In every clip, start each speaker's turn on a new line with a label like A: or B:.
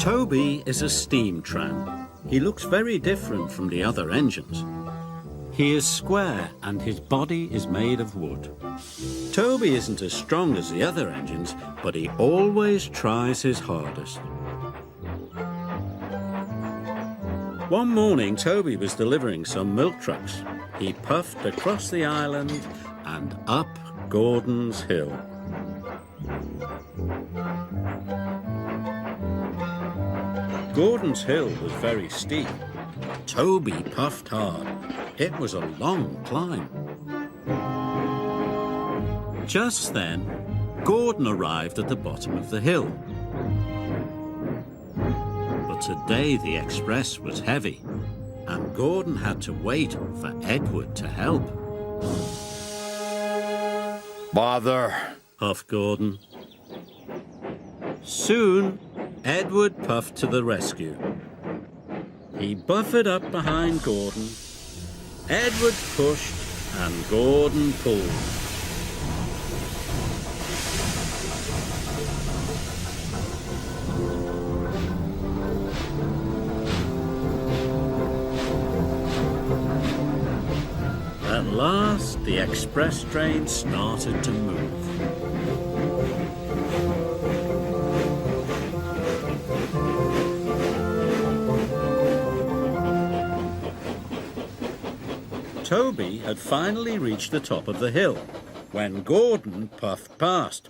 A: Toby is a steam tram. He looks very different from the other engines. He is square and his body is made of wood. Toby isn't as strong as the other engines, but he always tries his hardest. One morning, Toby was delivering some milk trucks. He puffed across the island and up Gordon's Hill. Gordon's Hill was very steep. Toby puffed hard. It was a long climb. Just then, Gordon arrived at the bottom of the hill. But today the express was heavy, and Gordon had to wait for Edward to help.
B: Bother,
A: Puffed Gordon. Soon, Edward puffed to the rescue. He buffered up behind Gordon. Edward pushed and Gordon pulled. At last, the express train started to move. Toby had finally reached the top of the hill when Gordon puffed past.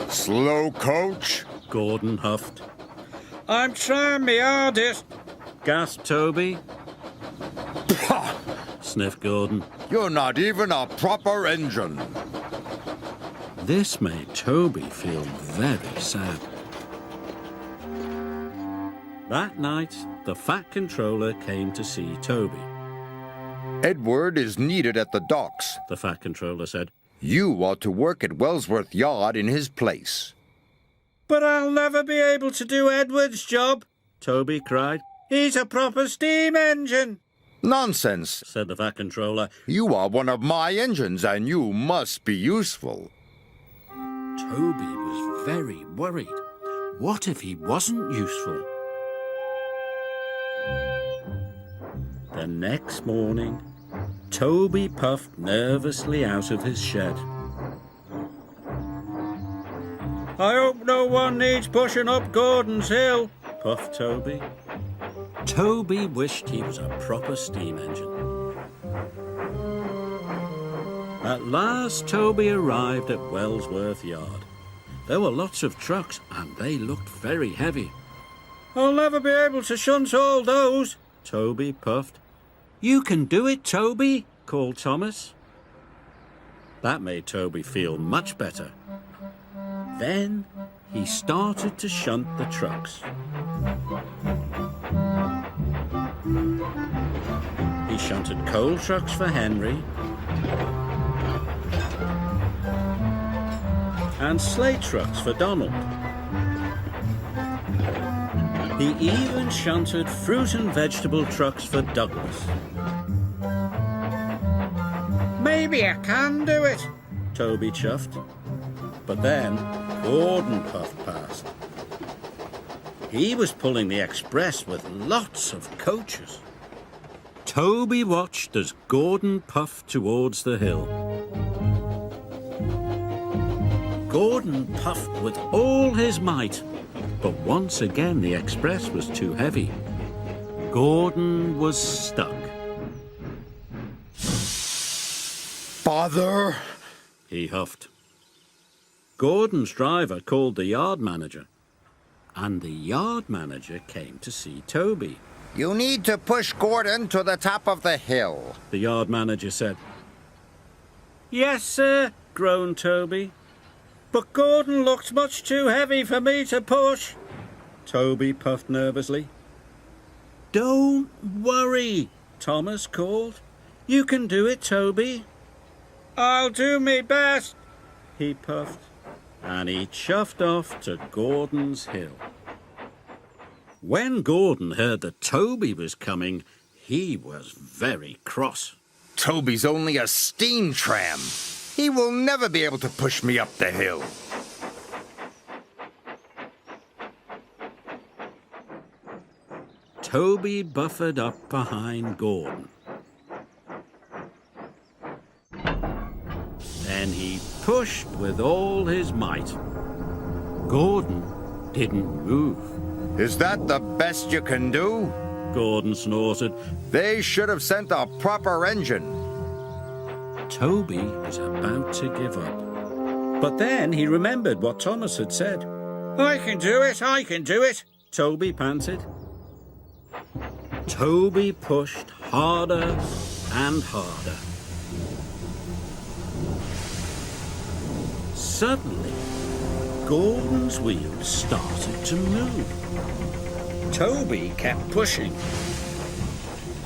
B: slow coach.
A: Gordon huffed. I'm trying my hardest, gasped Toby.
B: Pah!
A: Sniffed Gordon.
B: You're not even a proper engine.
A: This made Toby feel very sad. That night, the Fat Controller came to see Toby.
B: Edward is needed at the docks.
A: The Fat Controller said.
B: You ought to work at Wellsworth Yard in his place.
A: But I'll never be able to do Edward's job, Toby cried. He's a proper steam engine.
B: Nonsense,
A: said the Fat Controller.
B: You are one of my engines and you must be useful.
A: Toby was very worried. What if he wasn't useful? The next morning, Toby puffed nervously out of his shed. I hope no one needs pushing up Gordon's Hill, puffed Toby. Toby wished he was a proper steam engine. At last, Toby arrived at Wellsworth Yard. There were lots of trucks, and they looked very heavy. I'll never be able to shunt all those, Toby puffed. You can do it, Toby, called Thomas. That made Toby feel much better. Then he started to shunt the trucks. He shunted coal trucks for Henry and sleigh trucks for Donald. He even shunted fruit and vegetable trucks for Douglas. Maybe I can do it, Toby chuffed. But then Gordon puffed past. He was pulling the express with lots of coaches. Toby watched as Gordon puffed towards the hill. Gordon puffed with all his might, but once again the express was too heavy. Gordon was stuck.
B: Bother!
A: He huffed. Gordon's driver called the yard manager, and the yard manager came to see Toby.
B: You need to push Gordon to the top of the hill.
A: The yard manager said. Yes, sir, groaned Toby. But Gordon looked much too heavy for me to push. Toby puffed nervously. Don't worry, Thomas called. You can do it, Toby. I'll do me best, he puffed, and he chuffed off to Gordon's Hill. When Gordon heard that Toby was coming, he was very cross.
B: Toby's only a steam tram. He will never be able to push me up the hill.
A: Toby buffered up behind Gordon. Then he pushed with all his might. Gordon didn't move.
B: Is that the best you can do?
A: Gordon snorted.
B: They should have sent a proper engine.
A: Toby was about to give up. But then he remembered what Thomas had said. I can do it, Toby panted. Toby pushed harder and harder. Suddenly, Gordon's wheels started to move. Toby kept pushing.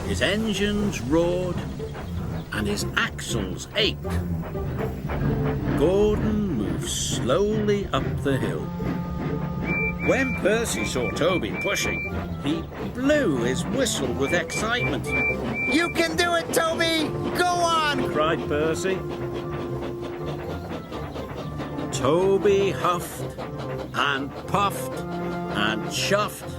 A: His engines roared and his axles ached. Gordon moved slowly up the hill. When Percy saw Toby pushing, he blew his whistle with excitement.
B: You can do it, Toby! Go on!
A: Cried Percy. Toby huffed and puffed and chuffed,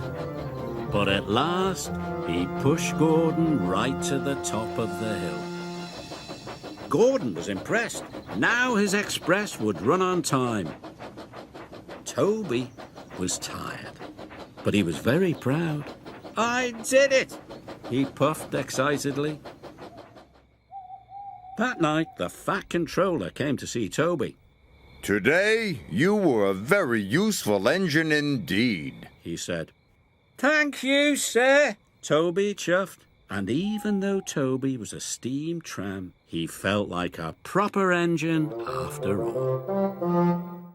A: but at last he pushed Gordon right to the top of the hill. Gordon was impressed. Now his express would run on time. Toby was tired, but he was very proud. I did it, he puffed excitedly. That night, the Fat Controller came to see Toby.
B: Today, you were a very useful engine indeed,
A: he said. Thank you, sir, Toby chuffed. And even though Toby was a steam tram, he felt like a proper engine after all.